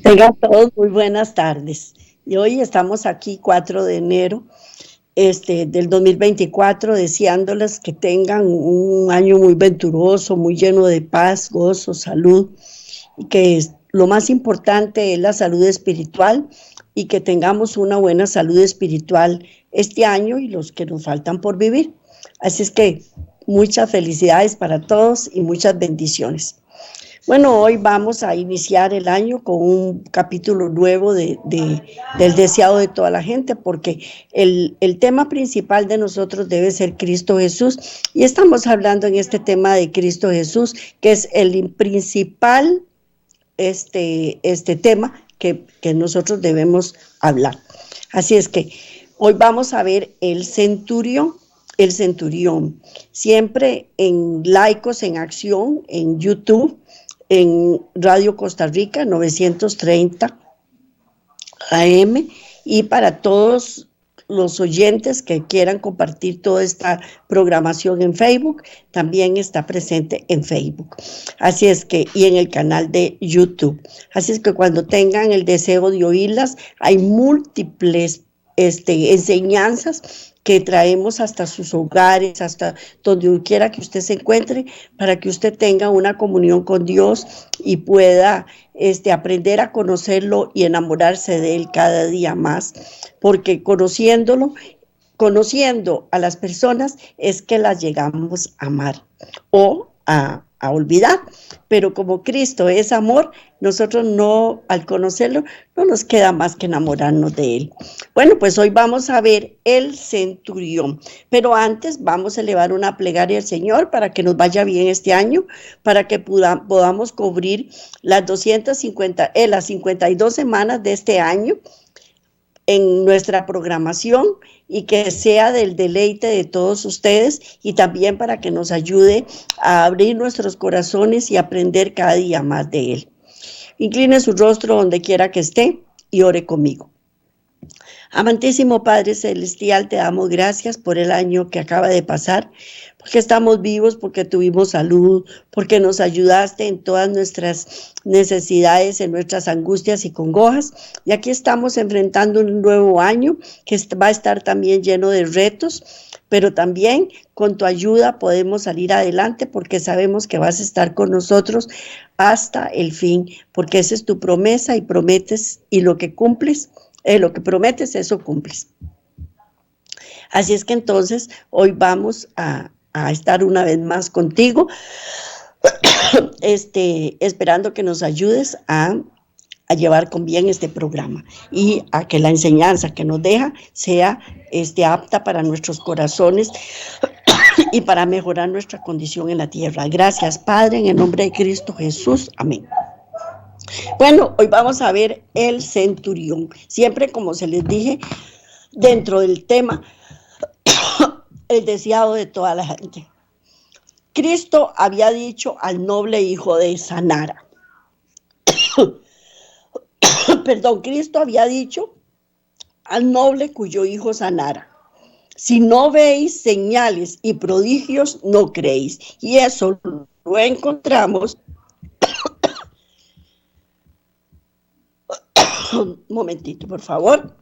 Tengan todos muy buenas tardes. Y hoy estamos aquí 4 de enero del 2024, deseándoles que tengan un año muy venturoso, muy lleno de paz, gozo, salud, y lo más importante es la salud espiritual y que tengamos una buena salud espiritual este año y los que nos faltan por vivir. Así es que muchas felicidades para todos y muchas bendiciones. Bueno, hoy vamos a iniciar el año con un capítulo nuevo del deseado de toda la gente, porque el tema principal de nosotros debe ser Cristo Jesús. Y estamos hablando en este tema de Cristo Jesús, que es el principal tema que nosotros debemos hablar. Así es que hoy vamos a ver el centurión, siempre en Laicos en Acción, en YouTube, en Radio Costa Rica 930 AM, y para todos los oyentes que quieran compartir toda esta programación en Facebook, también está presente en Facebook. Así es que, y en el canal de YouTube. Así es que cuando tengan el deseo de oírlas, hay múltiples enseñanzas que traemos hasta sus hogares, hasta donde quiera que usted se encuentre, para que usted tenga una comunión con Dios y pueda aprender a conocerlo y enamorarse de Él cada día más, porque conociendo a las personas es que las llegamos a amar o a olvidar, pero como Cristo es amor, nosotros no, al conocerlo, no nos queda más que enamorarnos de Él. Bueno, pues hoy vamos a ver el centurión, pero antes vamos a elevar una plegaria al Señor para que nos vaya bien este año, para que podamos cubrir las 52 semanas de este año en nuestra programación, y que sea del deleite de todos ustedes, y también para que nos ayude a abrir nuestros corazones y aprender cada día más de Él. Incline su rostro donde quiera que esté y ore conmigo. Amantísimo Padre Celestial, te damos gracias por el año que acaba de pasar, porque estamos vivos, porque tuvimos salud, porque nos ayudaste en todas nuestras necesidades, en nuestras angustias y congojas. Y aquí estamos enfrentando un nuevo año que va a estar también lleno de retos, pero también con tu ayuda podemos salir adelante, porque sabemos que vas a estar con nosotros hasta el fin, porque esa es tu promesa y prometes, y lo que cumples, lo que prometes, eso cumples. Así es que entonces hoy vamos a estar una vez más contigo, esperando que nos ayudes a llevar con bien este programa, y a que la enseñanza que nos deja sea apta para nuestros corazones y para mejorar nuestra condición en la tierra. Gracias, Padre, en el nombre de Cristo Jesús. Amén. Bueno, hoy vamos a ver el centurión. Siempre, como se les dije, dentro del tema, el deseado de toda la gente. Cristo había dicho al noble hijo de Sanara, Cristo había dicho al noble cuyo hijo sanara: si no veis señales y prodigios, no creéis. Y eso lo encontramos, un momentito, por favor.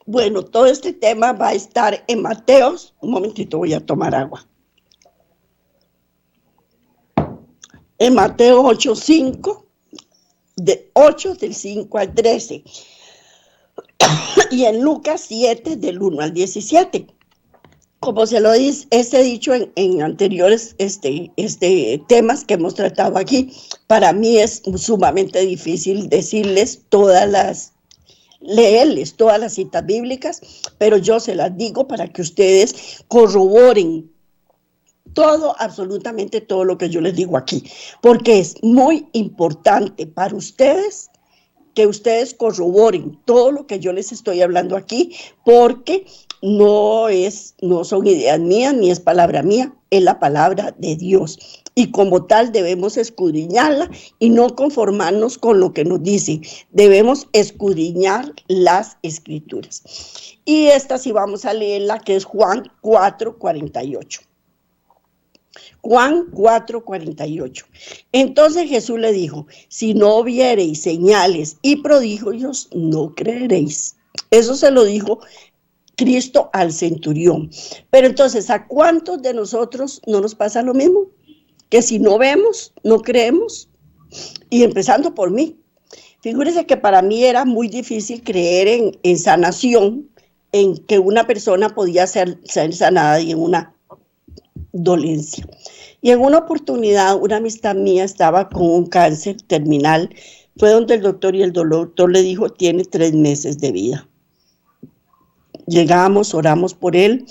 Bueno, todo este tema va a estar en Mateos. Un momentito, voy a tomar agua. En Mateo 8:5, de 8 del 5 al 13. Y en Lucas 7, del 1 al 17. Como se lo dice, dicho en anteriores temas que hemos tratado aquí, para mí es sumamente difícil leerles todas las citas bíblicas, pero yo se las digo para que ustedes corroboren absolutamente todo lo que yo les digo aquí, porque es muy importante para ustedes que ustedes corroboren todo lo que yo les estoy hablando aquí, porque no son ideas mías ni es palabra mía, es la palabra de Dios. Y como tal debemos escudriñarla y no conformarnos con lo que nos dicen. Debemos escudriñar las escrituras. Y esta sí vamos a leerla, que es Juan 4:48. Juan 4:48. Entonces Jesús le dijo, si no viereis señales y prodigios, no creeréis. Eso se lo dijo Cristo al centurión. Pero entonces, ¿a cuántos de nosotros no nos pasa lo mismo? Que si no vemos, no creemos. Y empezando por mí. Figúrese que para mí era muy difícil creer en sanación, en que una persona podía ser sanada y en una dolencia. Y en una oportunidad, una amistad mía estaba con un cáncer terminal. Fue donde el doctor y el doctor le dijo, tiene 3 meses de vida. Llegamos, oramos por él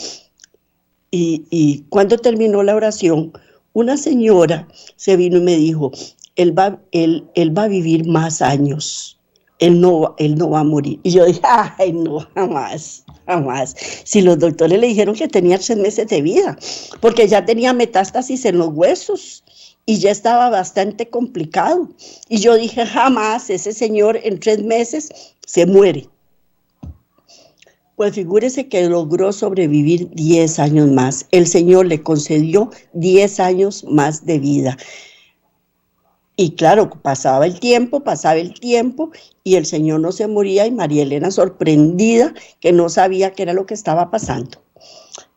y cuando terminó la oración, una señora se vino y me dijo, él va a vivir más años, él no va a morir. Y yo dije, ay, no, jamás, jamás. Si los doctores le dijeron que tenía 3 meses de vida, porque ya tenía metástasis en los huesos y ya estaba bastante complicado. Y yo dije, jamás, ese señor en 3 meses se muere. Pues figúrese que logró sobrevivir 10 años más. El Señor le concedió 10 años más de vida. Y claro, pasaba el tiempo y el Señor no se moría y María Elena sorprendida que no sabía qué era lo que estaba pasando.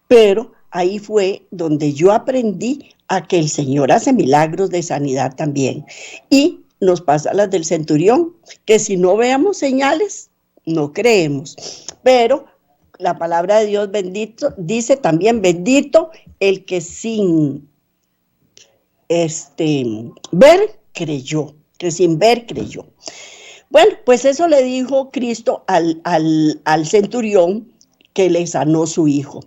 Pero ahí fue donde yo aprendí a que el Señor hace milagros de sanidad también. Y nos pasa las del centurión, que si no veamos señales, no creemos. Pero la palabra de Dios bendito dice también, bendito el que sin ver creyó, que sin ver creyó. Bueno, pues eso le dijo Cristo al centurión que le sanó su hijo.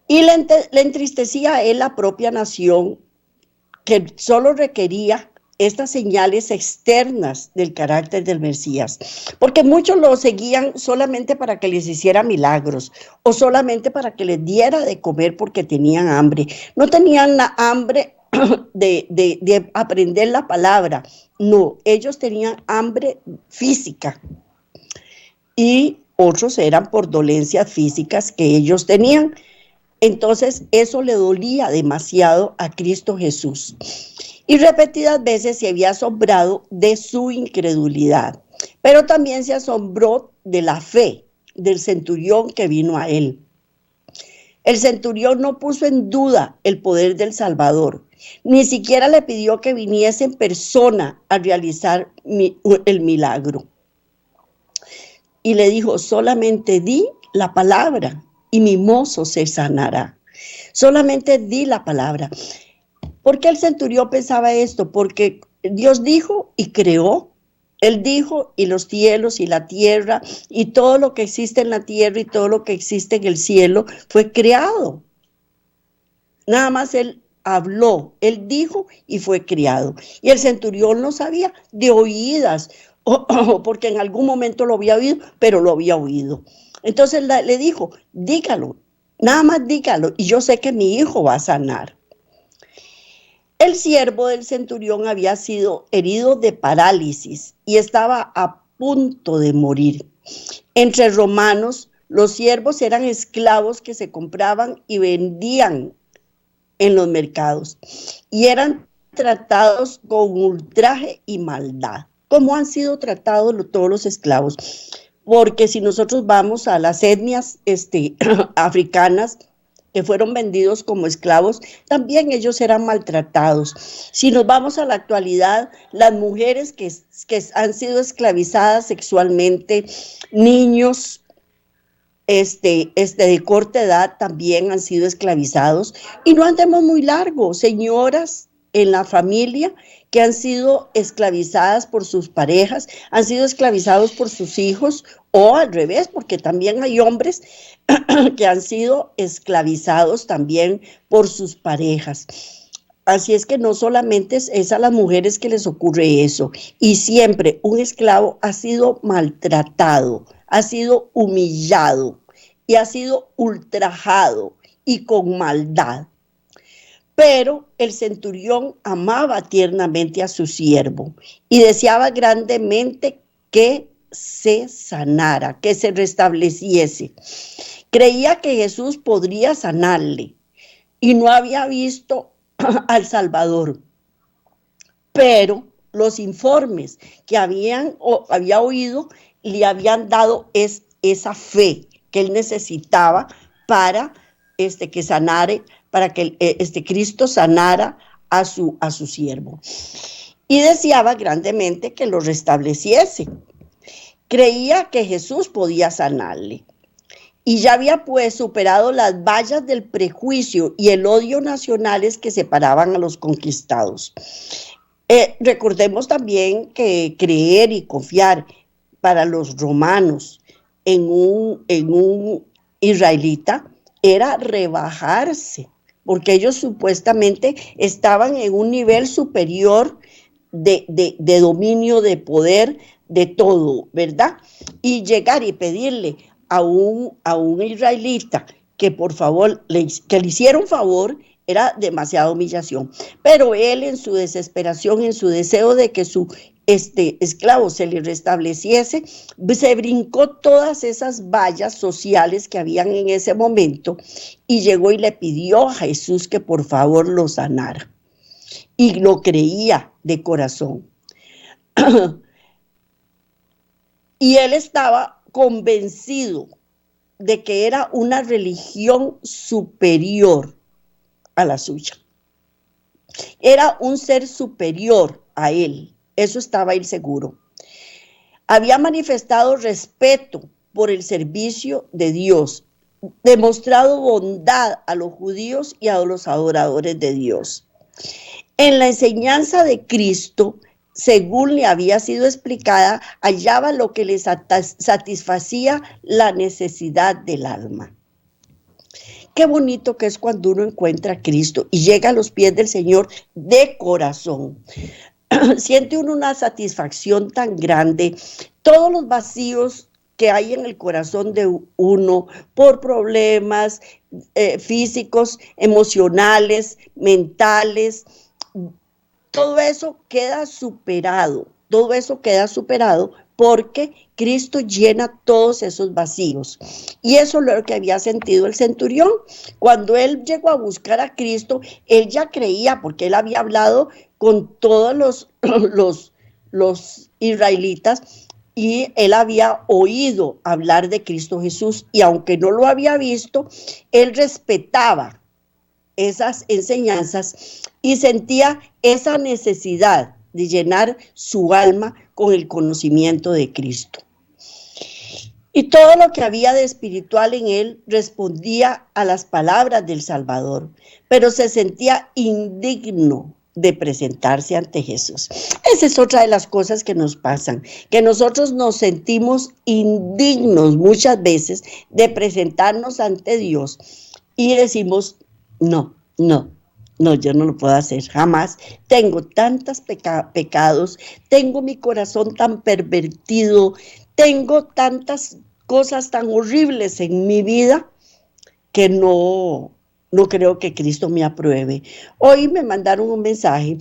Y le entristecía a él la propia nación, que solo requería estas señales externas del carácter del Mesías, porque muchos lo seguían solamente para que les hiciera milagros o solamente para que les diera de comer porque tenían hambre. No tenían la hambre de aprender la palabra, no, ellos tenían hambre física y otros eran por dolencias físicas que ellos tenían. Entonces eso le dolía demasiado a Cristo Jesús. Y repetidas veces se había asombrado de su incredulidad, pero también se asombró de la fe del centurión que vino a él. El centurión no puso en duda el poder del Salvador, ni siquiera le pidió que viniese en persona a realizar el milagro. Y le dijo, solamente di la palabra y mi mozo se sanará. Solamente di la palabra. ¿Por qué el centurión pensaba esto? Porque Dios dijo y creó. Él dijo y los cielos y la tierra y todo lo que existe en la tierra y todo lo que existe en el cielo fue creado. Nada más él habló, él dijo y fue creado. Y el centurión no sabía de oídas, porque en algún momento lo había oído, pero lo había oído. Entonces le dijo, dígalo, nada más dígalo y yo sé que mi hijo va a sanar. El siervo del centurión había sido herido de parálisis y estaba a punto de morir. Entre romanos, los siervos eran esclavos que se compraban y vendían en los mercados y eran tratados con ultraje y maldad. ¿Cómo han sido tratados todos los esclavos? Porque si nosotros vamos a las etnias africanas, que fueron vendidos como esclavos, también ellos eran maltratados. Si nos vamos a la actualidad, las mujeres que han sido esclavizadas sexualmente, niños de corta edad también han sido esclavizados, y no andemos muy largo, señoras en la familia que han sido esclavizadas por sus parejas, han sido esclavizados por sus hijos, o al revés, porque también hay hombres que han sido esclavizados también por sus parejas. Así es que no solamente es a las mujeres que les ocurre eso, y siempre un esclavo ha sido maltratado, ha sido humillado y ha sido ultrajado y con maldad. Pero el centurión amaba tiernamente a su siervo y deseaba grandemente que se sanara, que se restableciese. Creía que Jesús podría sanarle. y no había visto al Salvador, pero los informes que había oído le habían dado esa fe que él necesitaba para que sanare, para que Cristo sanara a su siervo. Y deseaba grandemente que lo restableciese. Creía que Jesús podía sanarle. Y ya había pues superado las vallas del prejuicio y el odio nacionales que separaban a los conquistados. Recordemos también que creer y confiar para los romanos en un israelita era rebajarse, porque ellos supuestamente estaban en un nivel superior de dominio, de poder, de todo, ¿verdad? Y llegar y pedirle a un israelita que por favor, que le hiciera un favor, era demasiada humillación. Pero él, en su desesperación, en su deseo de que su esclavo se le restableciese, se brincó todas esas vallas sociales que habían en ese momento y llegó y le pidió a Jesús que por favor lo sanara. Y lo creía de corazón. Y él estaba convencido de que era una religión superior a la suya. Era un ser superior a él, eso estaba él seguro. Había manifestado respeto por el servicio de Dios, demostrado bondad a los judíos y a los adoradores de Dios. En la enseñanza de Cristo, según le había sido explicada, hallaba lo que le satisfacía la necesidad del alma. Qué bonito que es cuando uno encuentra a Cristo y llega a los pies del Señor de corazón. Siente uno una satisfacción tan grande. Todos los vacíos que hay en el corazón de uno por problemas físicos, emocionales, mentales, todo eso queda superado. Todo eso queda superado porque Cristo llena todos esos vacíos. Y eso es lo que había sentido el centurión. Cuando él llegó a buscar a Cristo, él ya creía, porque él había hablado con todos los israelitas y él había oído hablar de Cristo Jesús. Y aunque no lo había visto, él respetaba esas enseñanzas y sentía esa necesidad de llenar su alma con el conocimiento de Cristo. Y todo lo que había de espiritual en él respondía a las palabras del Salvador, pero se sentía indigno de presentarse ante Jesús. Esa es otra de las cosas que nos pasan, que nosotros nos sentimos indignos muchas veces de presentarnos ante Dios y decimos, no, yo no lo puedo hacer, jamás. Tengo tantos pecados, tengo mi corazón tan pervertido, tengo tantas cosas tan horribles en mi vida que no creo que Cristo me apruebe. Hoy me mandaron un mensaje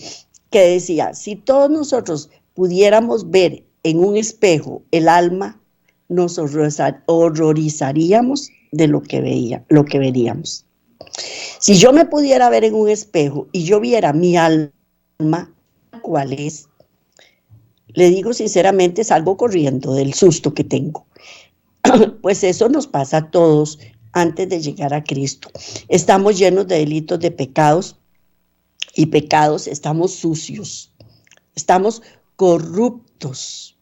que decía, si todos nosotros pudiéramos ver en un espejo el alma, nos horrorizaríamos de lo que veríamos. Si yo me pudiera ver en un espejo y yo viera mi alma, ¿cuál es? Le digo sinceramente, salgo corriendo del susto que tengo. Pues eso nos pasa a todos antes de llegar a Cristo. Estamos llenos de delitos, de pecados, y pecados, estamos sucios, estamos corruptos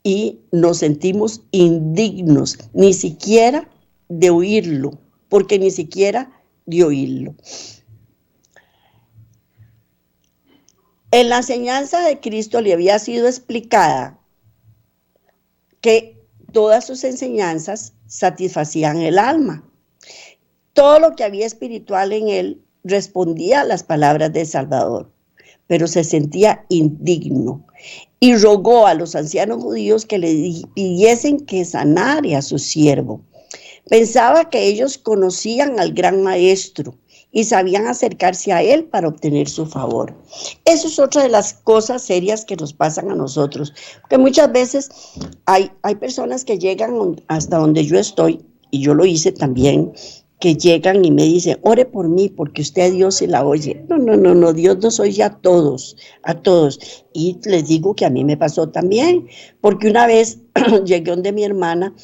y nos sentimos indignos, ni siquiera de oírlo, porque ni siquiera de oírlo. En la enseñanza de Cristo le había sido explicada que todas sus enseñanzas satisfacían el alma. Todo lo que había espiritual en él respondía a las palabras del Salvador, pero se sentía indigno y rogó a los ancianos judíos que le pidiesen que sanara a su siervo. Pensaba que ellos conocían al gran maestro y sabían acercarse a él para obtener su favor. Eso es otra de las cosas serias que nos pasan a nosotros, porque muchas veces hay personas que llegan hasta donde yo estoy, y yo lo hice también, que llegan y me dicen, ore por mí, porque usted a Dios se la oye. No, no, no, no, Dios nos oye a todos, a todos. Y les digo que a mí me pasó también, porque una vez llegué donde mi hermana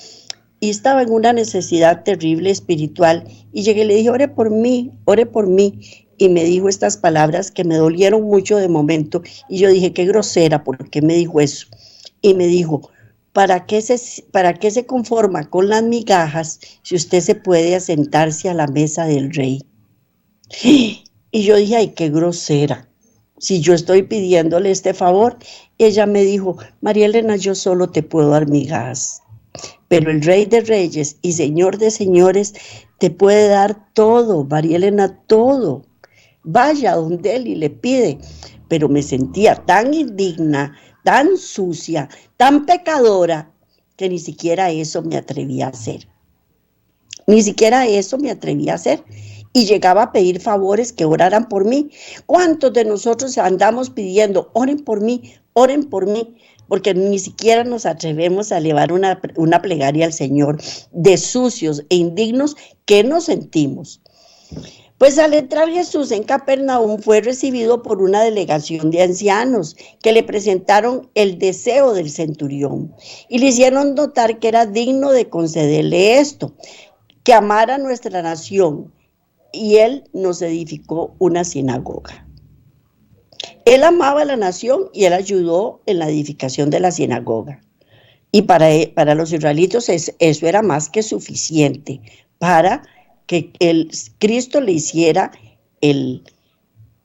y estaba en una necesidad terrible espiritual, y llegué y le dije, ore por mí, ore por mí. Y me dijo estas palabras que me dolieron mucho de momento, y yo dije, qué grosera, ¿por qué me dijo eso? Y me dijo, para qué se conforma con las migajas si usted se puede sentarse a la mesa del rey? Y yo dije, ay, qué grosera. Si yo estoy pidiéndole este favor, ella me dijo, María Elena, yo solo te puedo dar migajas, pero el Rey de Reyes y Señor de Señores te puede dar todo, María Elena, todo. Vaya donde él y le pide. Pero me sentía tan indigna, tan sucia, tan pecadora, que ni siquiera eso me atrevía a hacer. Ni siquiera eso me atreví a hacer. Y llegaba a pedir favores que oraran por mí. ¿Cuántos de nosotros andamos pidiendo, oren por mí, oren por mí? Porque ni siquiera nos atrevemos a elevar una plegaria al Señor de sucios e indignos que nos sentimos. Pues al entrar Jesús en Capernaum fue recibido por una delegación de ancianos que le presentaron el deseo del centurión y le hicieron notar que era digno de concederle esto, que amara nuestra nación, y él nos edificó una sinagoga. Él amaba la nación y él ayudó en la edificación de la sinagoga. Y para los israelitos eso era más que suficiente para que Cristo le hiciera el,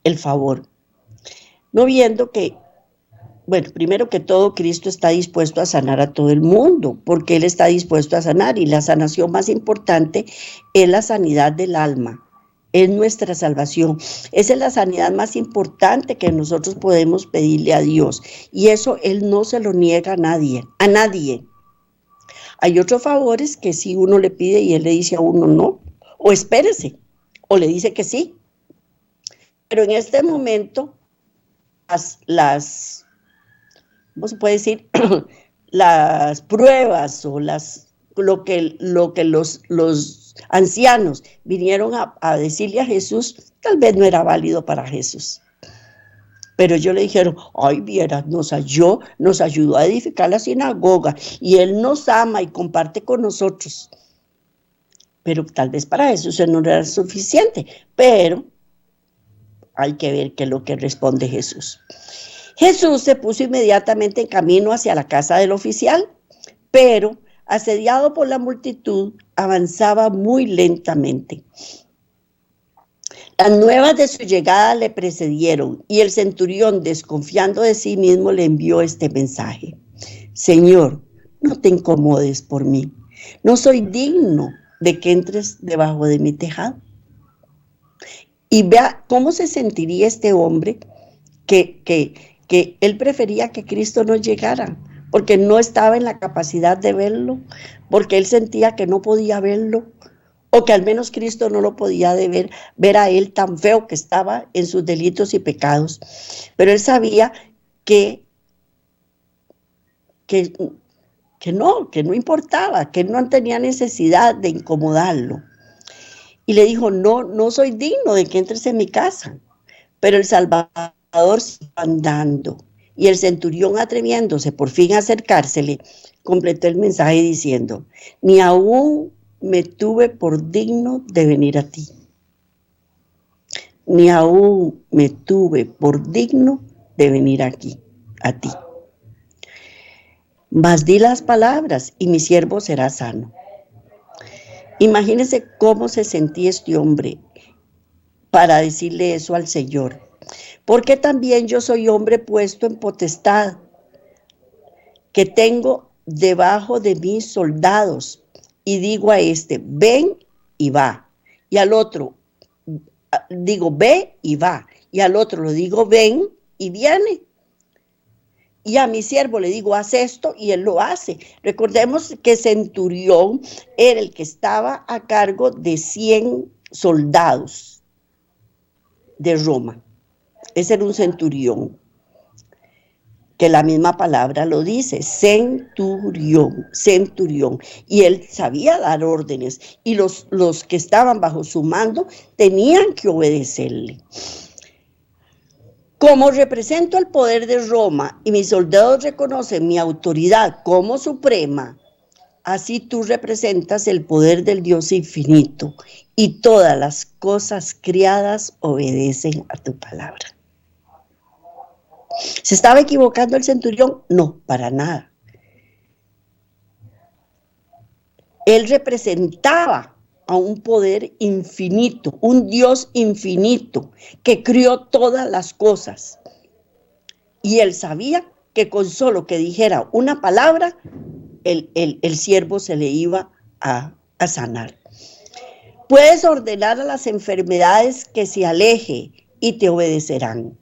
el favor. No viendo que, bueno, primero que todo, Cristo está dispuesto a sanar a todo el mundo, porque Él está dispuesto a sanar, y la sanación más importante es la sanidad del alma, es nuestra salvación. Esa es la sanidad más importante que nosotros podemos pedirle a Dios, y eso Él no se lo niega a nadie, a nadie. Hay otros favores que sí uno le pide y Él le dice a uno no, o espérese, o le dice que sí. Pero en este momento, ¿cómo se puede decir? Las pruebas o lo que los ancianos vinieron a decirle a Jesús, tal vez no era válido para Jesús. Pero ellos le dijeron, ay, vieras, nos ayudó a edificar la sinagoga, y Él nos ama y comparte con nosotros. Pero tal vez para eso no era suficiente, pero hay que ver qué es lo que responde Jesús. Jesús se puso inmediatamente en camino hacia la casa del oficial, pero asediado por la multitud, avanzaba muy lentamente. Las nuevas de su llegada le precedieron, y el centurión, desconfiando de sí mismo, le envió este mensaje: Señor, no te incomodes por mí, no soy digno de que entres debajo de mi tejado. Y vea cómo se sentiría este hombre que él prefería que Cristo no llegara, porque no estaba en la capacidad de verlo, porque él sentía que no podía verlo, o que al menos Cristo no lo podía ver a él tan feo que estaba en sus delitos y pecados. Pero él sabía que, que, que no importaba, que no tenía necesidad de incomodarlo. Y le dijo, no soy digno de que entres en mi casa. Pero el Salvador siguió andando, y el centurión, atreviéndose por fin a acercársele, completó el mensaje diciendo, ni aún me tuve por digno de venir a ti. Ni aún me tuve por digno de venir aquí, a ti. Mas di las palabras y mi siervo será sano. Imagínense cómo se sentía este hombre para decirle eso al Señor. Porque también yo soy hombre puesto en potestad, que tengo debajo de mí soldados, y digo a este, ven y va, y al otro digo, ve y va, y al otro le digo, ven y viene. Y a mi siervo le digo, haz esto, y él lo hace. Recordemos que centurión era el que estaba a cargo de 100 soldados de Roma. Ese era un centurión. que la misma palabra lo dice, centurión, centurión. Y él sabía dar órdenes y los que estaban bajo su mando tenían que obedecerle. Como represento el poder de Roma y mis soldados reconocen mi autoridad como suprema, así tú representas el poder del Dios infinito y todas las cosas criadas obedecen a tu palabra. ¿Se estaba equivocando el centurión? No, para nada. Él representaba a un poder infinito, un Dios infinito que crió todas las cosas. Y él sabía que con solo que dijera una palabra, el siervo se le iba a sanar. Puedes ordenar a las enfermedades que se aleje y te obedecerán.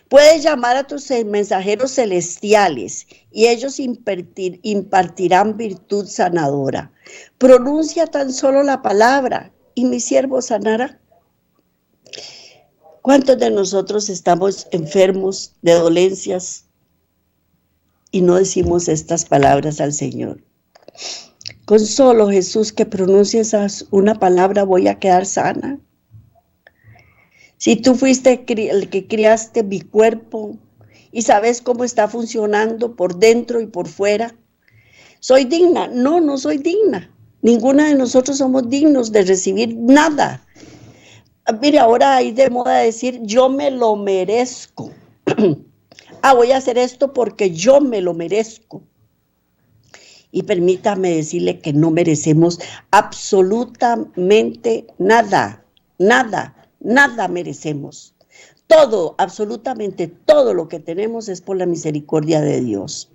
Puedes llamar a tus mensajeros celestiales y ellos impartirán virtud sanadora. Pronuncia tan solo la palabra y mi siervo sanará. ¿Cuántos de nosotros estamos enfermos de dolencias y no decimos estas palabras al Señor? Con solo Jesús que pronuncies una palabra voy a quedar sana. Si tú fuiste el que criaste mi cuerpo y sabes cómo está funcionando por dentro y por fuera, ¿soy digna? No, no soy digna. Ninguna de nosotros somos dignos de recibir nada. Mire, ahora hay de moda decir, yo me lo merezco. Voy a hacer esto porque yo me lo merezco. Y permítame decirle que no merecemos absolutamente nada, nada. Nada merecemos. Todo, absolutamente todo lo que tenemos es por la misericordia de Dios.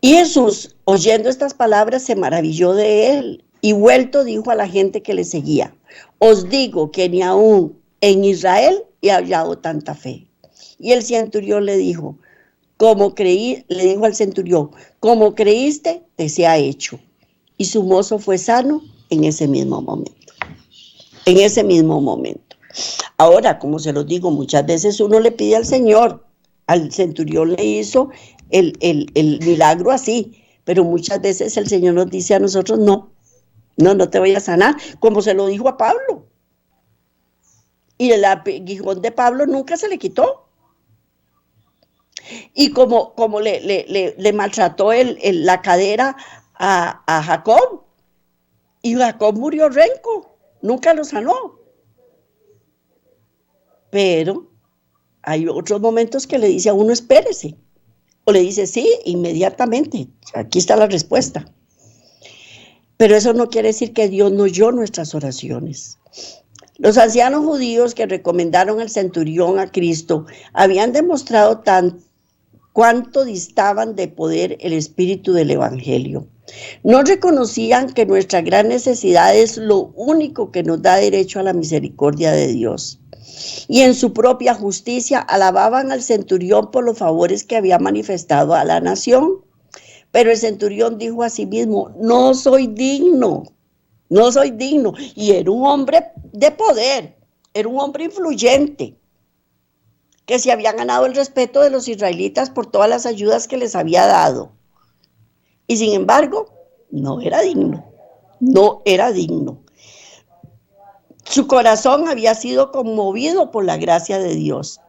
Y Jesús, oyendo estas palabras, se maravilló de él y vuelto dijo a la gente que le seguía, os digo que ni aún en Israel he hallado tanta fe. Y el centurión le dijo, le dijo al centurión, como creíste, te sea hecho. Y su mozo fue sano en ese mismo momento. En ese mismo momento. Ahora, como se los digo, muchas veces uno le pide al Señor, al centurión le hizo el milagro así, pero muchas veces el Señor nos dice a nosotros, no te voy a sanar, como se lo dijo a Pablo. Y el aguijón de Pablo nunca se le quitó. Y como le maltrató la cadera a Jacob, y Jacob murió renco. Nunca lo sanó. Pero hay otros momentos que le dice a uno, espérese. O le dice, sí, inmediatamente. Aquí está la respuesta. Pero eso no quiere decir que Dios no oyó nuestras oraciones. Los ancianos judíos que recomendaron al centurión a Cristo habían demostrado cuánto distaban de poder el espíritu del evangelio. No reconocían que nuestra gran necesidad es lo único que nos da derecho a la misericordia de Dios. Y en su propia justicia alababan al centurión por los favores que había manifestado a la nación. Pero el centurión dijo a sí mismo, no soy digno. Y era un hombre de poder, era un hombre influyente, que se había ganado el respeto de los israelitas por todas las ayudas que les había dado. Y sin embargo, no era digno. Su corazón había sido conmovido por la gracia de Dios.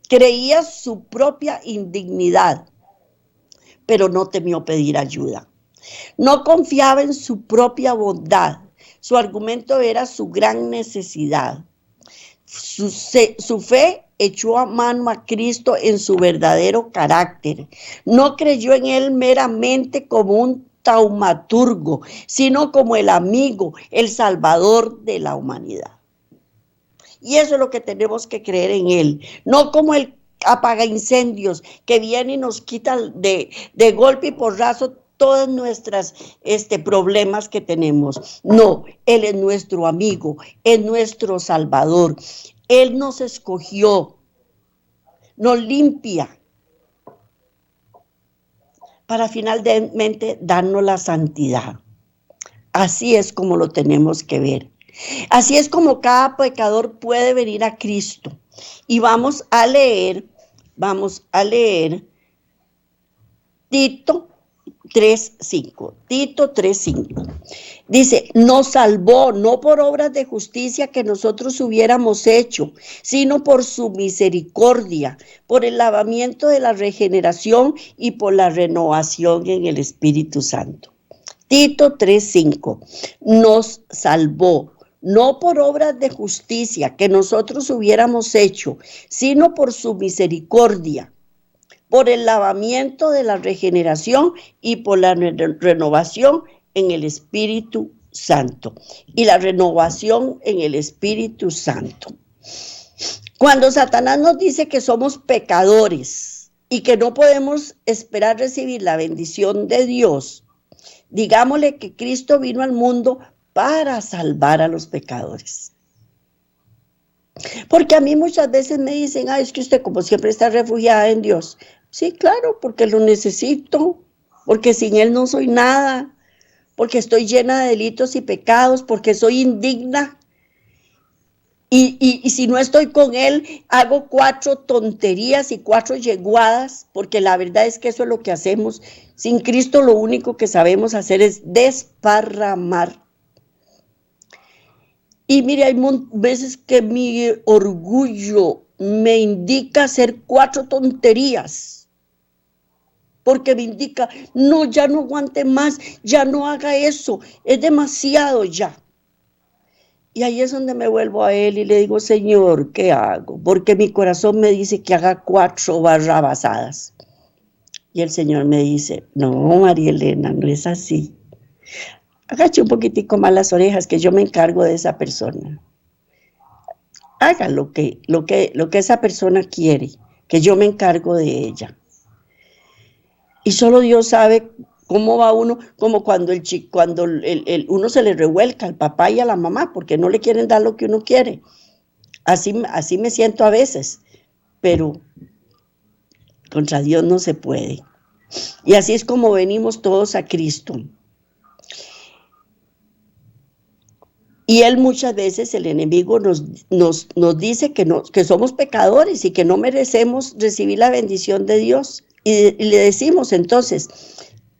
Creía su propia indignidad, pero no temió pedir ayuda. No confiaba en su propia bondad. Su argumento era su gran necesidad. Su fe echó a mano a Cristo en su verdadero carácter. No creyó en él meramente como un taumaturgo, sino como el amigo, el salvador de la humanidad. Y eso es lo que tenemos que creer en él, no como el apaga incendios que viene y nos quita de golpe y porrazo todos nuestros problemas que tenemos. No, él es nuestro amigo, es nuestro salvador. Él nos escogió, nos limpia para finalmente darnos la santidad. Así es como lo tenemos que ver. Así es como cada pecador puede venir a Cristo. Y vamos a leer Vamos a leer Tito 3:5. Tito 3:5. Dice, nos salvó no por obras de justicia que nosotros hubiéramos hecho, sino por su misericordia, por el lavamiento de la regeneración y por la renovación en el Espíritu Santo. Tito 3:5. Nos salvó no por obras de justicia que nosotros hubiéramos hecho, sino por su misericordia, por el lavamiento de la regeneración y por la renovación en el Espíritu Santo. Y la renovación en el Espíritu Santo. Cuando Satanás nos dice que somos pecadores y que no podemos esperar recibir la bendición de Dios, digámosle que Cristo vino al mundo para salvar a los pecadores. Porque a mí muchas veces me dicen, es que usted como siempre está refugiada en Dios. Sí, claro, porque lo necesito, porque sin Él no soy nada, porque estoy llena de delitos y pecados, porque soy indigna. Y si no estoy con Él, hago 4 tonterías y 4 yeguadas, porque la verdad es que eso es lo que hacemos. Sin Cristo lo único que sabemos hacer es desparramar. Y mire, hay veces que mi orgullo me indica hacer 4 tonterías. Porque me indica, no, ya no aguante más, ya no haga eso, es demasiado ya. Y ahí es donde me vuelvo a Él y le digo, Señor, ¿qué hago? Porque mi corazón me dice que haga 4 barrabasadas. Y el Señor me dice, no, María Elena, no es así. Agache un poquitico más las orejas, que yo me encargo de esa persona. Haga lo que esa persona quiere, que yo me encargo de ella. Y solo Dios sabe cómo va uno, como cuando uno se le revuelca al papá y a la mamá, porque no le quieren dar lo que uno quiere. Así me siento a veces, pero contra Dios no se puede. Y así es como venimos todos a Cristo. Y Él muchas veces, el enemigo, nos dice que somos pecadores y que no merecemos recibir la bendición de Dios. Y le decimos entonces,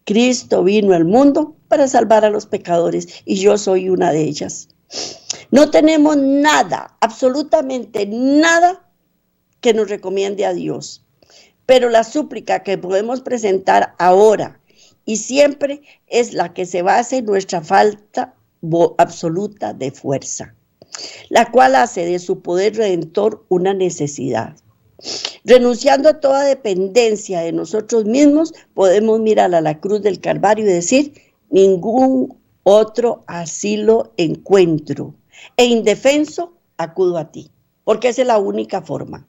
Cristo vino al mundo para salvar a los pecadores y yo soy una de ellas. No tenemos nada, absolutamente nada que nos recomiende a Dios. Pero la súplica que podemos presentar ahora y siempre es la que se basa en nuestra falta absoluta de fuerza, la cual hace de su poder redentor una necesidad. Renunciando a toda dependencia de nosotros mismos, podemos mirar a la cruz del Calvario y decir, ningún otro asilo encuentro, e indefenso acudo a ti, porque esa es la única forma.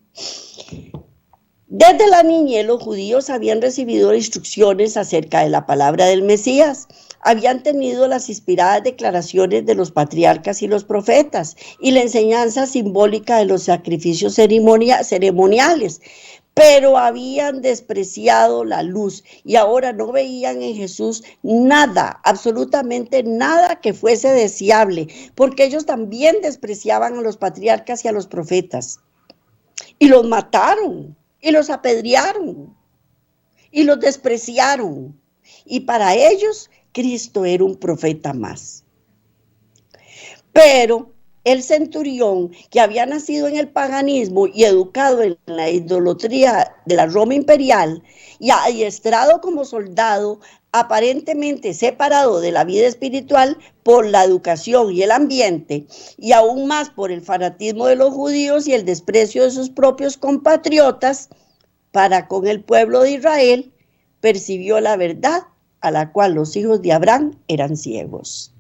Desde la niñez los judíos habían recibido instrucciones acerca de la palabra del Mesías, habían tenido las inspiradas declaraciones de los patriarcas y los profetas y la enseñanza simbólica de los sacrificios ceremoniales, pero habían despreciado la luz y ahora no veían en Jesús nada, absolutamente nada que fuese deseable, porque ellos también despreciaban a los patriarcas y a los profetas y los mataron. Y los apedrearon y los despreciaron. Y para ellos, Cristo era un profeta más. Pero el centurión, que había nacido en el paganismo y educado en la idolatría de la Roma imperial y adiestrado como soldado, aparentemente separado de la vida espiritual por la educación y el ambiente, y aún más por el fanatismo de los judíos y el desprecio de sus propios compatriotas para con el pueblo de Israel, percibió la verdad a la cual los hijos de Abraham eran ciegos.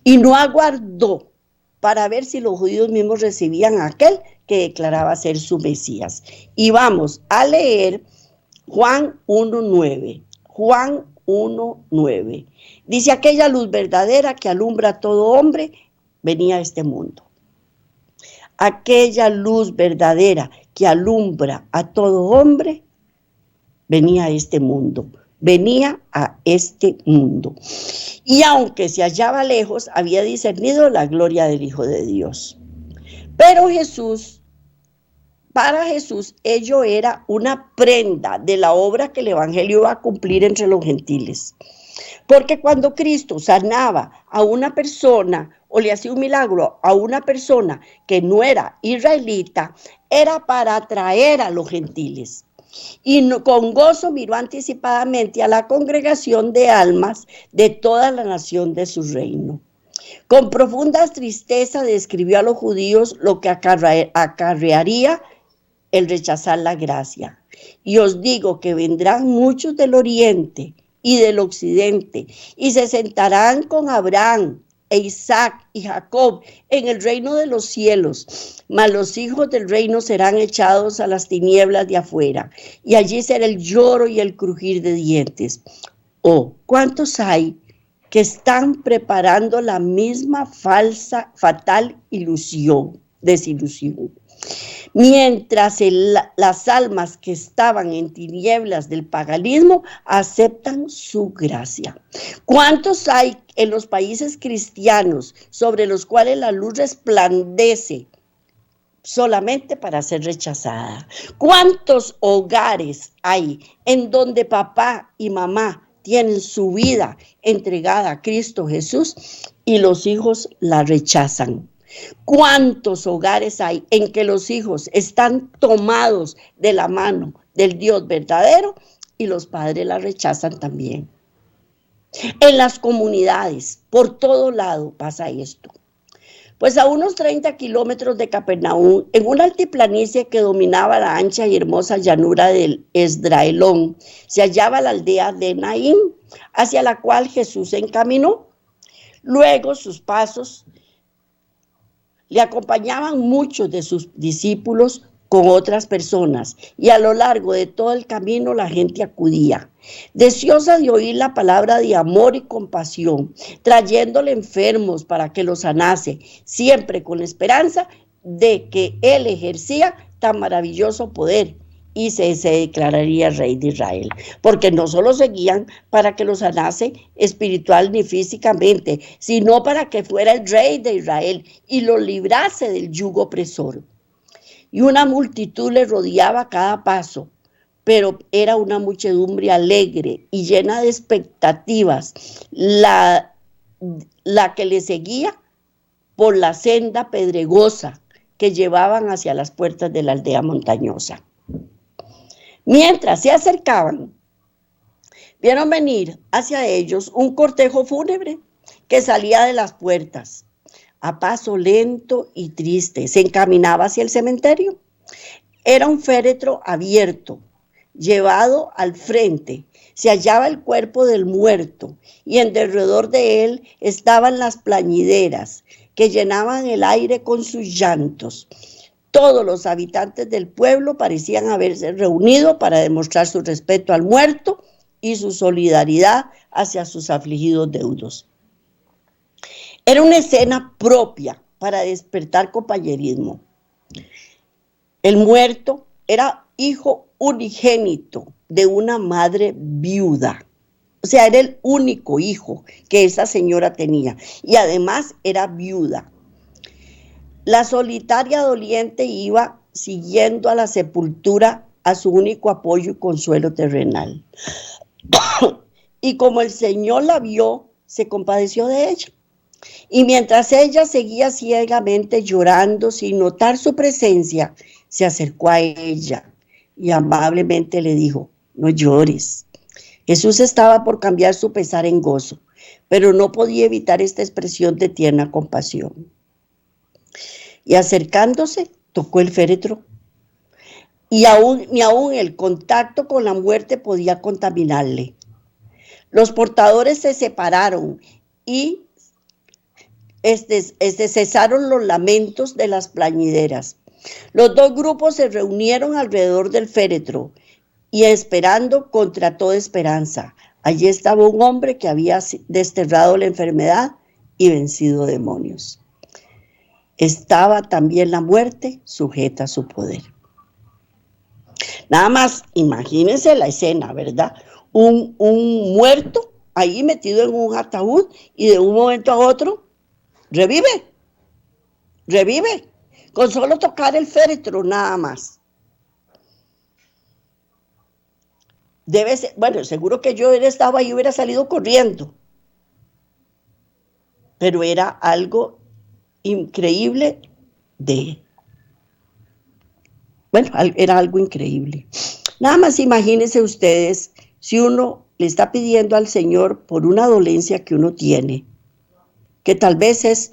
Y no aguardó para ver si los judíos mismos recibían a aquel que declaraba ser su Mesías. Y vamos a leer Juan 1:9. Juan 1:9. Dice, aquella luz verdadera que alumbra a todo hombre venía a este mundo. Aquella luz verdadera que alumbra a todo hombre venía a este mundo. Venía a este mundo. Y aunque se hallaba lejos, había discernido la gloria del Hijo de Dios. Pero Jesús Para Jesús, ello era una prenda de la obra que el Evangelio iba a cumplir entre los gentiles. Porque cuando Cristo sanaba a una persona o le hacía un milagro a una persona que no era israelita, era para atraer a los gentiles. Y con gozo miró anticipadamente a la congregación de almas de toda la nación de su reino. Con profunda tristeza describió a los judíos lo que acarrearía el rechazar la gracia. Y os digo que vendrán muchos del oriente y del occidente y se sentarán con Abraham e Isaac y Jacob en el reino de los cielos, mas los hijos del reino serán echados a las tinieblas de afuera, y allí será el lloro y el crujir de dientes. Oh, ¿cuántos hay que están preparando la misma fatal desilusión? Mientras las almas que estaban en tinieblas del paganismo aceptan su gracia. ¿Cuántos hay en los países cristianos sobre los cuales la luz resplandece solamente para ser rechazada? ¿Cuántos hogares hay en donde papá y mamá tienen su vida entregada a Cristo Jesús y los hijos la rechazan? ¿Cuántos hogares hay en que los hijos están tomados de la mano del Dios verdadero y los padres la rechazan también? En las comunidades, por todo lado pasa esto. Pues a unos 30 kilómetros de Capernaum, en una altiplanicie que dominaba la ancha y hermosa llanura del Esdraelón, se hallaba la aldea de Naín, hacia la cual Jesús se encaminó. Luego sus pasos le acompañaban muchos de sus discípulos con otras personas, y a lo largo de todo el camino la gente acudía, deseosa de oír la palabra de amor y compasión, trayéndole enfermos para que los sanase, siempre con la esperanza de que él ejercía tan maravilloso poder y se declararía rey de Israel, porque no solo seguían para que los sanase espiritual ni físicamente, sino para que fuera el rey de Israel y lo librase del yugo opresor. Y una multitud le rodeaba a cada paso, pero era una muchedumbre alegre y llena de expectativas, la que le seguía por la senda pedregosa que llevaban hacia las puertas de la aldea montañosa. Mientras se acercaban, vieron venir hacia ellos un cortejo fúnebre que salía de las puertas. A paso lento y triste se encaminaba hacia el cementerio. Era un féretro abierto, llevado al frente. Se hallaba el cuerpo del muerto y en derredor de él estaban las plañideras que llenaban el aire con sus llantos. Todos los habitantes del pueblo parecían haberse reunido para demostrar su respeto al muerto y su solidaridad hacia sus afligidos deudos. Era una escena propia para despertar compañerismo. El muerto era hijo unigénito de una madre viuda. O sea, era el único hijo que esa señora tenía y además era viuda. La solitaria doliente iba siguiendo a la sepultura a su único apoyo y consuelo terrenal. Y como el Señor la vio, se compadeció de ella. Y mientras ella seguía ciegamente llorando sin notar su presencia, se acercó a ella y amablemente le dijo: no llores. Jesús estaba por cambiar su pesar en gozo, pero no podía evitar esta expresión de tierna compasión. Y acercándose, tocó el féretro. Y ni aún el contacto con la muerte podía contaminarle. Los portadores se separaron y cesaron los lamentos de las plañideras. Los dos grupos se reunieron alrededor del féretro y esperando contra toda esperanza. Allí estaba un hombre que había desterrado la enfermedad y vencido demonios. Estaba también la muerte sujeta a su poder. Nada más, imagínense la escena, ¿verdad? Un muerto ahí metido en un ataúd y de un momento a otro revive, con solo tocar el féretro nada más. debe ser, bueno, seguro que yo hubiera estado ahí, hubiera salido corriendo, pero era algo increíble de, bueno, era algo increíble. Nada más imagínense ustedes, si uno le está pidiendo al Señor por una dolencia que uno tiene, que tal vez es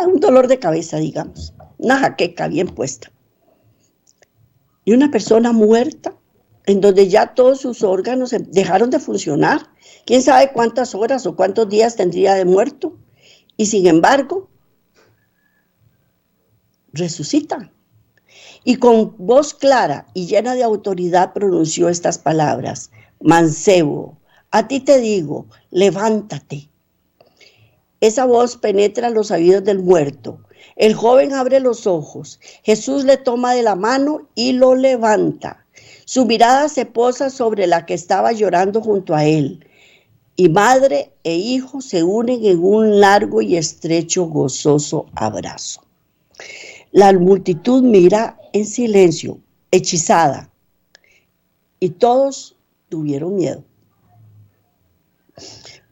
un dolor de cabeza, digamos, una jaqueca bien puesta, y una persona muerta, en donde ya todos sus órganos dejaron de funcionar, quién sabe cuántas horas o cuántos días tendría de muerto, y sin embargo, resucita. Y con voz clara y llena de autoridad pronunció estas palabras: mancebo, a ti te digo, levántate. Esa voz penetra los oídos del muerto. El joven abre los ojos. Jesús le toma de la mano y lo levanta. Su mirada se posa sobre la que estaba llorando junto a él. Y madre e hijo se unen en un largo y estrecho, gozoso abrazo. La multitud mira en silencio, hechizada, y todos tuvieron miedo.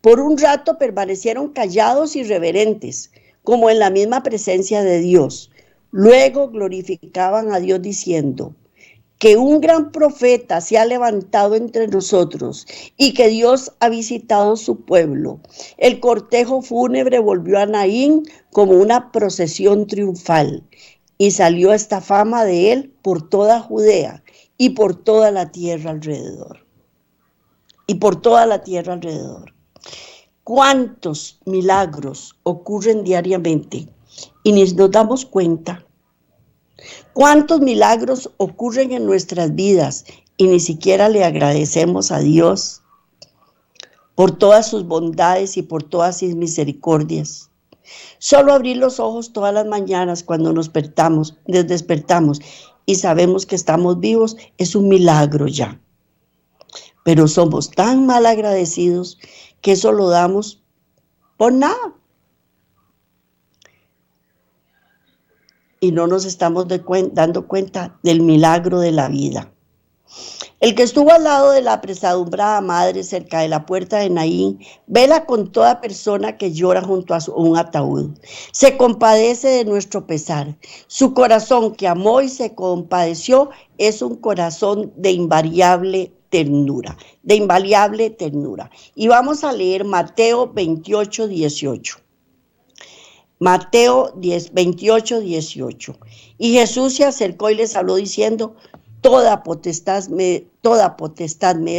Por un rato permanecieron callados y reverentes, como en la misma presencia de Dios. Luego glorificaban a Dios diciendo: que un gran profeta se ha levantado entre nosotros y que Dios ha visitado su pueblo. El cortejo fúnebre volvió a Naín como una procesión triunfal, y salió esta fama de él por toda Judea y por toda la tierra alrededor. Y por toda la tierra alrededor. ¿Cuántos milagros ocurren diariamente y ni nos damos cuenta? ¿Cuántos milagros ocurren en nuestras vidas y ni siquiera le agradecemos a Dios por todas sus bondades y por todas sus misericordias? Solo abrir los ojos todas las mañanas cuando nos despertamos y sabemos que estamos vivos es un milagro ya. Pero somos tan mal agradecidos que eso lo damos por nada. Y no nos estamos dando cuenta del milagro de la vida. El que estuvo al lado de la apresadumbrada madre cerca de la puerta de Naín, vela con toda persona que llora junto a un ataúd. Se compadece de nuestro pesar. Su corazón que amó y se compadeció es un corazón de invariable ternura, Y vamos a leer Mateo 28, 18. Mateo 28, 18. Y Jesús se acercó y les habló diciendo: toda potestad me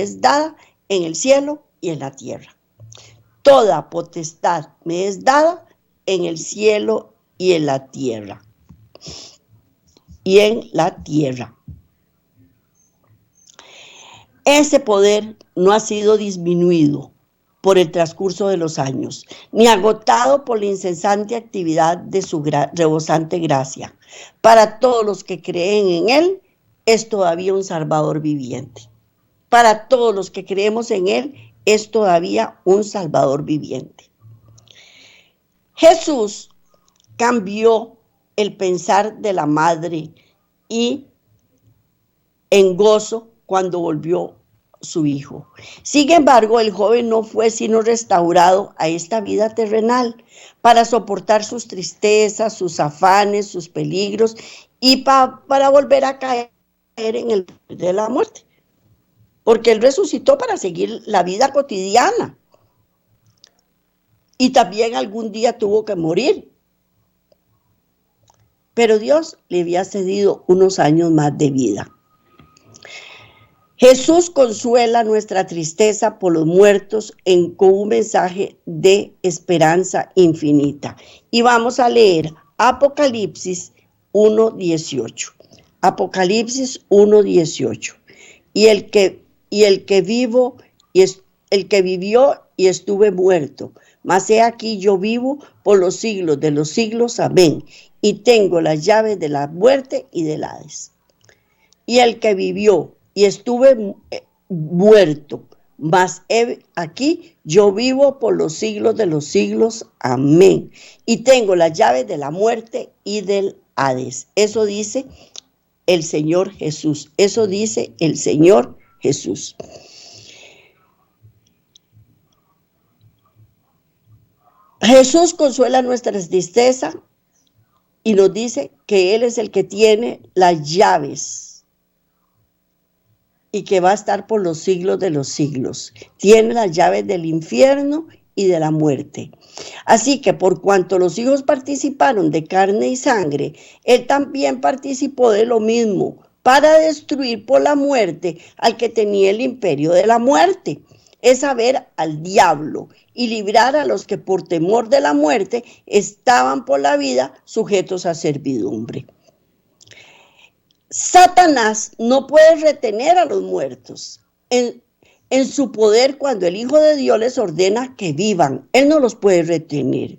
es dada en el cielo y en la tierra. Toda potestad me es dada en el cielo y en la tierra. Ese poder no ha sido disminuido por el transcurso de los años, ni agotado por la incesante actividad de su rebosante gracia. Para todos los que creen en Él, es todavía un Salvador viviente. Para todos los que creemos en Él, es todavía un Salvador viviente. Jesús cambió el pensar de la madre y en gozo cuando volvió su hijo. Sin embargo, el joven no fue sino restaurado a esta vida terrenal para soportar sus tristezas, sus afanes, sus peligros y para volver a caer en el de la muerte. Porque él resucitó para seguir la vida cotidiana. Y también algún día tuvo que morir. Pero Dios le había cedido unos años más de vida. Jesús consuela nuestra tristeza por los muertos con un mensaje de esperanza infinita. Y vamos a leer Apocalipsis 1:18. Apocalipsis 1:18. Y el que vivió y estuve muerto, mas he aquí yo vivo por los siglos de los siglos, amén. Y tengo las llaves de la muerte y del Hades. Y el que vivió y estuve muerto, mas aquí yo vivo por los siglos de los siglos, amén. Y tengo las llaves de la muerte y del Hades. Eso dice el Señor Jesús. Eso dice el Señor Jesús. Jesús consuela nuestra tristeza y nos dice que Él es el que tiene las llaves y que va a estar por los siglos de los siglos. Tiene las llaves del infierno y de la muerte. Así que por cuanto los hijos participaron de carne y sangre, Él también participó de lo mismo, para destruir por la muerte al que tenía el imperio de la muerte, es saber, al diablo, y librar a los que por temor de la muerte estaban por la vida sujetos a servidumbre. Satanás no puede retener a los muertos en su poder cuando el Hijo de Dios les ordena que vivan. Él no los puede retener.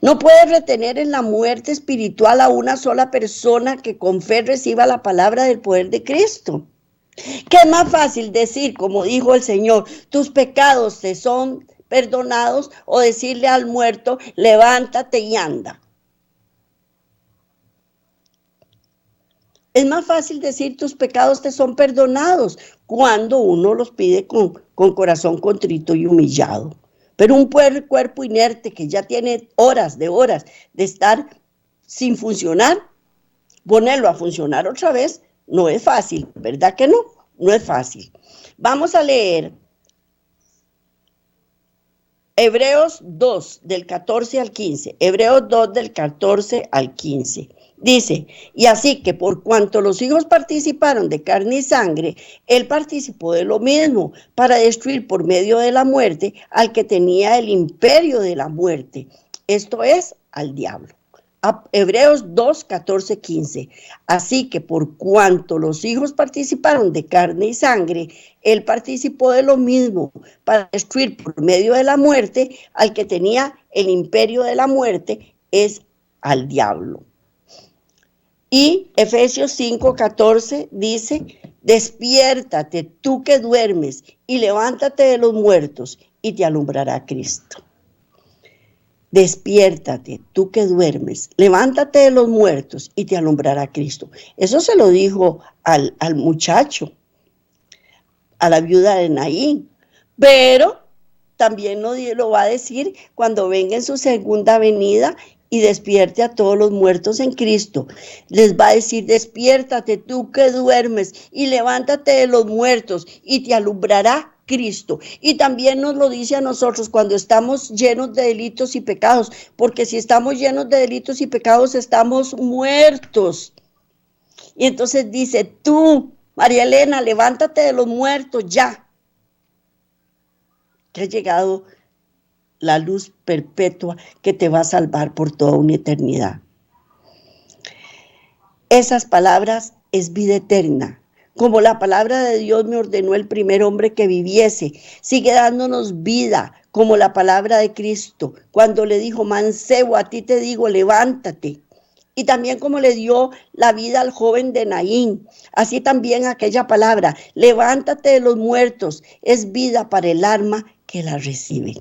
No puede retener en la muerte espiritual a una sola persona que con fe reciba la palabra del poder de Cristo. ¿Qué es más fácil decir, como dijo el Señor, tus pecados te son perdonados, o decirle al muerto, levántate y anda? Es más fácil decir tus pecados te son perdonados cuando uno los pide con corazón contrito y humillado. Pero un cuerpo inerte que ya tiene horas de estar sin funcionar, ponerlo a funcionar otra vez, no es fácil, ¿verdad que no? No es fácil. Vamos a leer Hebreos 2, del 14 al 15. Hebreos 2, del 14 al 15. Dice, y así que por cuanto los hijos participaron de carne y sangre, Él participó de lo mismo, para destruir por medio de la muerte al que tenía el imperio de la muerte, esto es, al diablo. Hebreos 2, 14, 15. Así que por cuanto los hijos participaron de carne y sangre, Él participó de lo mismo, para destruir por medio de la muerte al que tenía el imperio de la muerte, es al diablo. Y Efesios 5, 14 dice, despiértate tú que duermes y levántate de los muertos y te alumbrará Cristo. Despiértate tú que duermes, levántate de los muertos y te alumbrará Cristo. Eso se lo dijo al muchacho, a la viuda de Naín, pero también lo va a decir cuando venga en su segunda venida y despierte a todos los muertos en Cristo. Les va a decir, despiértate tú que duermes y levántate de los muertos y te alumbrará Cristo. Y también nos lo dice a nosotros cuando estamos llenos de delitos y pecados, porque si estamos llenos de delitos y pecados estamos muertos. Y entonces dice, tú, María Elena, levántate de los muertos ya, que ha llegado la luz perpetua que te va a salvar por toda una eternidad. Esas palabras es vida eterna. Como la palabra de Dios me ordenó el primer hombre que viviese, sigue dándonos vida, como la palabra de Cristo, cuando le dijo, mancebo, a ti te digo, levántate. Y también como le dio la vida al joven de Naín, así también aquella palabra, levántate de los muertos, es vida para el alma que la recibe.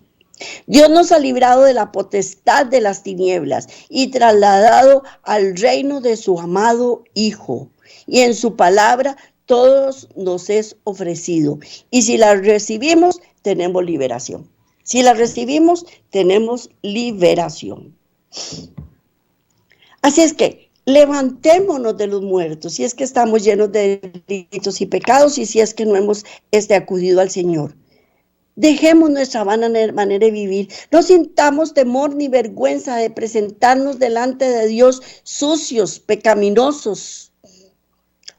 Dios nos ha librado de la potestad de las tinieblas y trasladado al reino de su amado Hijo. Y en su palabra todos nos es ofrecido. Y si la recibimos, tenemos liberación. Si la recibimos, tenemos liberación. Así es que levantémonos de los muertos, si es que estamos llenos de delitos y pecados y si es que no hemos acudido al Señor. Dejemos nuestra vana manera de vivir. No sintamos temor ni vergüenza de presentarnos delante de Dios sucios, pecaminosos,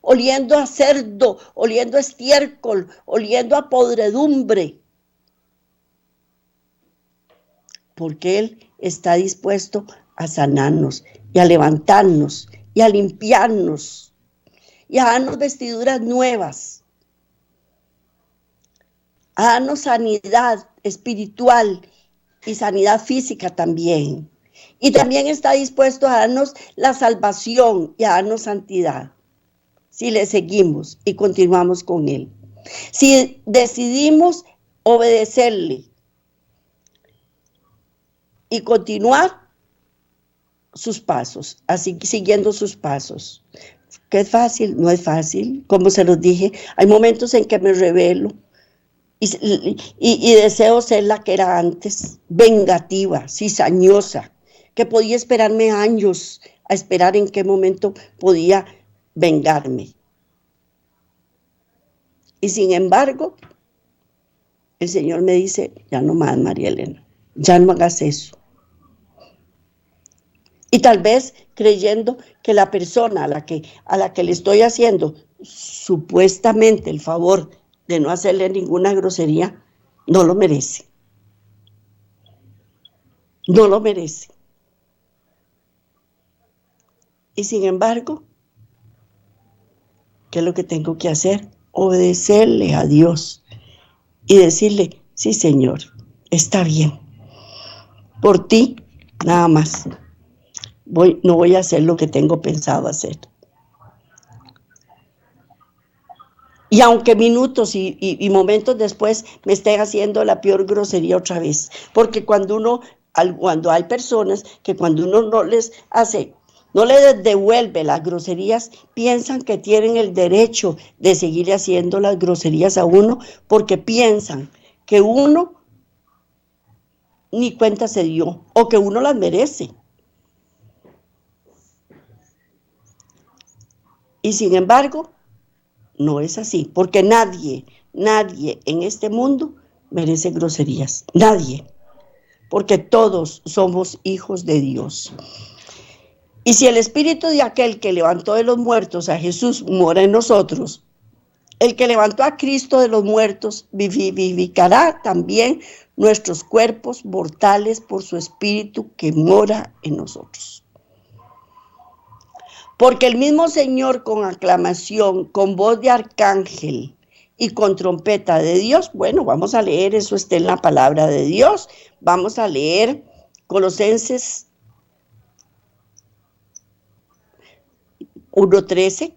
oliendo a cerdo, oliendo a estiércol, oliendo a podredumbre. Porque Él está dispuesto a sanarnos y a levantarnos y a limpiarnos y a darnos vestiduras nuevas, a darnos sanidad espiritual y sanidad física también. Y también está dispuesto a darnos la salvación y a darnos santidad, si le seguimos y continuamos con Él. Si decidimos obedecerle y continuar sus pasos, así siguiendo sus pasos. ¿Que es fácil? No es fácil. Como se los dije, hay momentos en que me rebelo y deseo ser la que era antes, vengativa, cizañosa, que podía esperarme años a esperar en qué momento podía vengarme. Y sin embargo, el Señor me dice, ya no más, María Elena, ya no hagas eso. Y tal vez creyendo que la persona a la que le estoy haciendo supuestamente el favor de no hacerle ninguna grosería, no lo merece. No lo merece. Y sin embargo, ¿qué es lo que tengo que hacer? Obedecerle a Dios y decirle, sí, Señor, está bien. Por ti, nada más. No voy a hacer lo que tengo pensado hacer. Y aunque minutos y momentos después me estén haciendo la peor grosería otra vez. Porque cuando hay personas que cuando uno no les hace, no les devuelve las groserías, piensan que tienen el derecho de seguir haciendo las groserías a uno porque piensan que uno ni cuenta se dio o que uno las merece. Y sin embargo, no es así, porque nadie en este mundo merece groserías, nadie, porque todos somos hijos de Dios. Y si el espíritu de aquel que levantó de los muertos a Jesús mora en nosotros, el que levantó a Cristo de los muertos vivificará también nuestros cuerpos mortales por su espíritu que mora en nosotros. Porque el mismo Señor con aclamación, con voz de arcángel y con trompeta de Dios, bueno, vamos a leer, eso está en la palabra de Dios, vamos a leer Colosenses 1:13,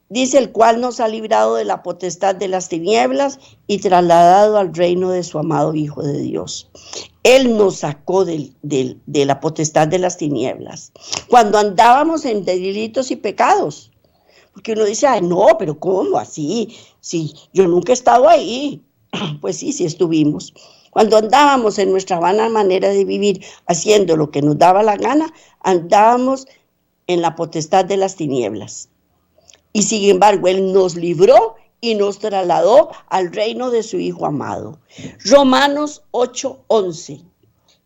dice, el cual nos ha librado de la potestad de las tinieblas y trasladado al reino de su amado Hijo de Dios. Él nos sacó de la potestad de las tinieblas, cuando andábamos en delitos y pecados. Porque uno dice, ay, no, pero ¿cómo así? Sí, yo nunca he estado ahí. Pues sí, sí estuvimos. Cuando andábamos en nuestra vana manera de vivir, haciendo lo que nos daba la gana, andábamos en la potestad de las tinieblas. Y sin embargo, Él nos libró y nos trasladó al reino de su Hijo amado. Romanos 8:11.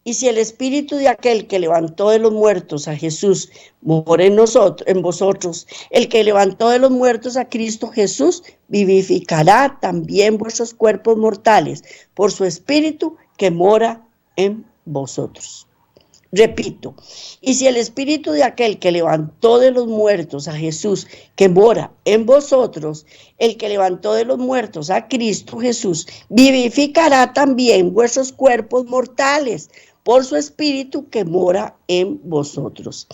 Y si el espíritu de aquel que levantó de los muertos a Jesús mora en vosotros, el que levantó de los muertos a Cristo Jesús vivificará también vuestros cuerpos mortales por su espíritu que mora en vosotros. Repito, y si el espíritu de aquel que levantó de los muertos a Jesús, que mora en vosotros, el que levantó de los muertos a Cristo Jesús, vivificará también vuestros cuerpos mortales por su espíritu que mora en vosotros.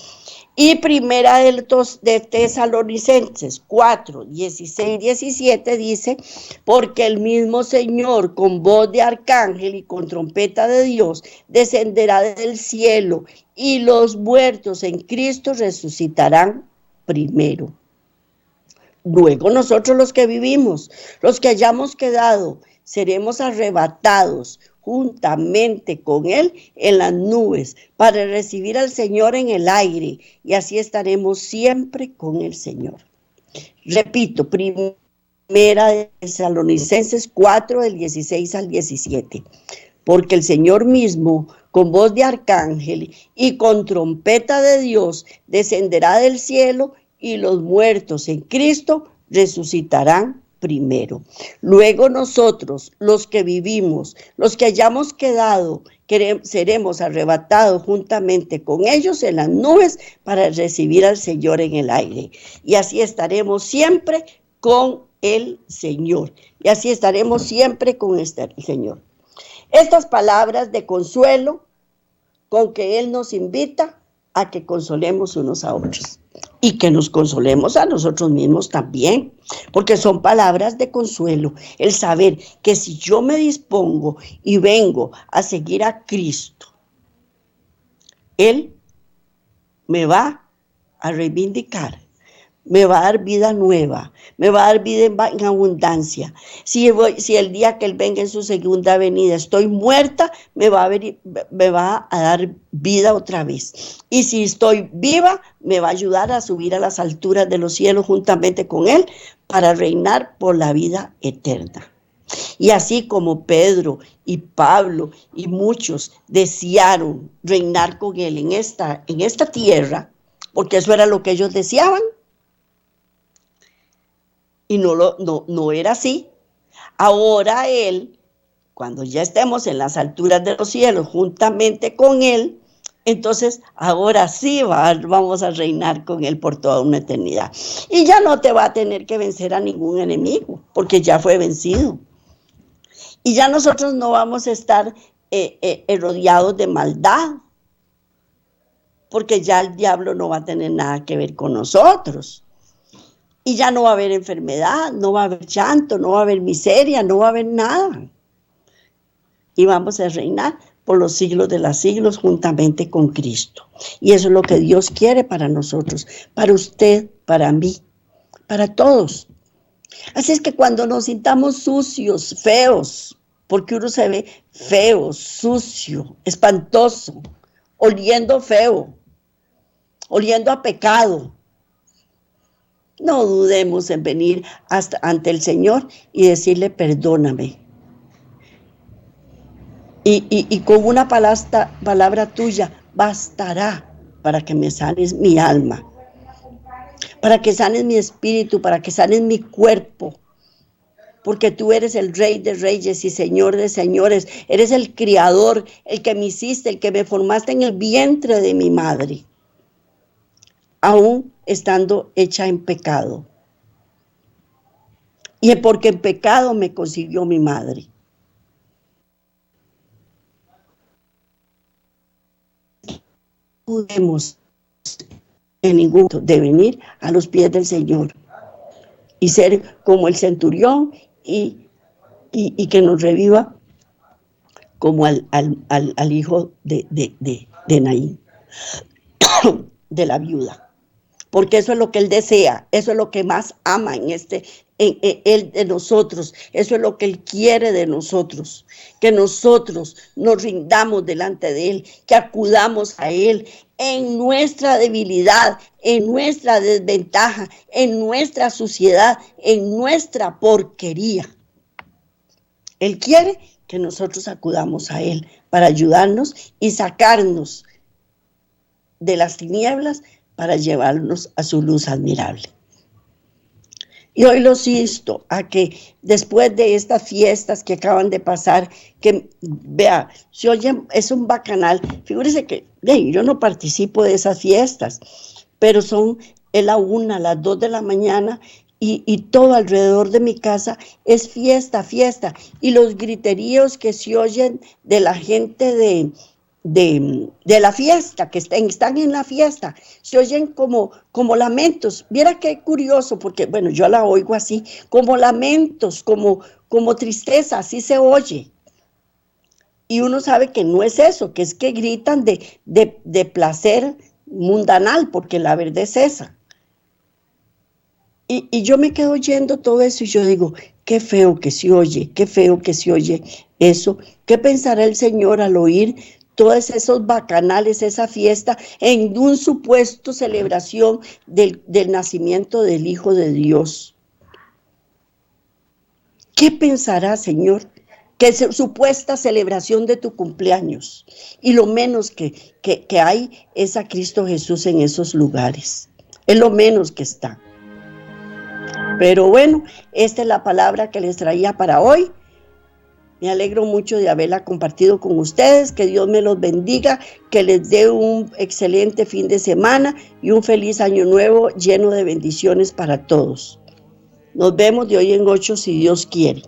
Y primera de Tesalonicenses 4:16-17 dice, porque el mismo Señor con voz de arcángel y con trompeta de Dios descenderá del cielo y los muertos en Cristo resucitarán primero. Luego nosotros los que vivimos, los que hayamos quedado, seremos arrebatados juntamente con Él en las nubes para recibir al Señor en el aire y así estaremos siempre con el Señor. Repito, primera de Tesalonicenses 4 del 16 al 17. Porque el Señor mismo, con voz de arcángel y con trompeta de Dios, descenderá del cielo y los muertos en Cristo resucitarán primero. Luego nosotros, los que vivimos, los que hayamos quedado, seremos arrebatados juntamente con ellos en las nubes para recibir al Señor en el aire. Y así estaremos siempre con el Señor. Y así estaremos siempre con el Señor. Estas palabras de consuelo con que Él nos invita a que consolemos unos a otros y que nos consolemos a nosotros mismos también, porque son palabras de consuelo, el saber que si yo me dispongo y vengo a seguir a Cristo, Él me va a reivindicar, me va a dar vida nueva, me va a dar vida en abundancia. Si el día que Él venga en su segunda venida estoy muerta, me va a dar vida otra vez. Y si estoy viva, me va a ayudar a subir a las alturas de los cielos juntamente con Él para reinar por la vida eterna. Y así como Pedro y Pablo y muchos desearon reinar con Él en esta tierra, porque eso era lo que ellos deseaban, y no era así. Ahora Él, cuando ya estemos en las alturas de los cielos juntamente con Él, entonces ahora sí vamos a reinar con Él por toda una eternidad. Y ya no te va a tener que vencer a ningún enemigo, porque ya fue vencido. Y ya nosotros no vamos a estar rodeados de maldad, porque ya el diablo no va a tener nada que ver con nosotros. Y ya no va a haber enfermedad, no va a haber llanto, no va a haber miseria, no va a haber nada. Y vamos a reinar por los siglos de los siglos juntamente con Cristo. Y eso es lo que Dios quiere para nosotros, para usted, para mí, para todos. Así es que cuando nos sintamos sucios, feos, porque uno se ve feo, sucio, espantoso, oliendo feo, oliendo a pecado, no dudemos en venir ante el Señor y decirle perdóname. Y con una palabra tuya bastará para que me sanes mi alma, para que sanes mi espíritu, para que sanes mi cuerpo. Porque tú eres el Rey de Reyes y Señor de Señores. Eres el Criador, el que me hiciste, el que me formaste en el vientre de mi madre, aún estando hecha en pecado. Y porque en pecado me concibió mi madre. No podemos en ningún momento de venir a los pies del Señor y ser como el centurión y que nos reviva como al hijo de Naín, de la viuda. Porque eso es lo que Él desea, eso es lo que más ama en Él de nosotros, eso es lo que Él quiere de nosotros, que nosotros nos rindamos delante de Él, que acudamos a Él en nuestra debilidad, en nuestra desventaja, en nuestra suciedad, en nuestra porquería. Él quiere que nosotros acudamos a Él para ayudarnos y sacarnos de las tinieblas para llevarnos a su luz admirable. Y hoy los insto a que después de estas fiestas que acaban de pasar, que vea, se oye, es un bacanal. Figúrese que yo no participo de esas fiestas, pero son la 1, las 2 de la mañana y todo alrededor de mi casa es fiesta, fiesta. Y los griteríos que se oyen de la gente de la fiesta, que están en la fiesta, se oyen como lamentos. Viera qué curioso, porque bueno, yo la oigo así, como lamentos, como tristeza, así se oye. Y uno sabe que no es eso, que es que gritan de placer mundanal, porque la verdad es esa. Y yo me quedo oyendo todo eso y yo digo, qué feo que se oye, qué feo que se oye eso. ¿Qué pensará el Señor al oír todos esos bacanales, esa fiesta, en un supuesto celebración del nacimiento del Hijo de Dios? ¿Qué pensará, Señor? Que es supuesta celebración de tu cumpleaños. Y lo menos que hay es a Cristo Jesús en esos lugares. Es lo menos que está. Pero bueno, esta es la palabra que les traía para hoy. Me alegro mucho de haberla compartido con ustedes. Que Dios me los bendiga, que les dé un excelente fin de semana y un feliz año nuevo lleno de bendiciones para todos. Nos vemos de hoy en 8 si Dios quiere.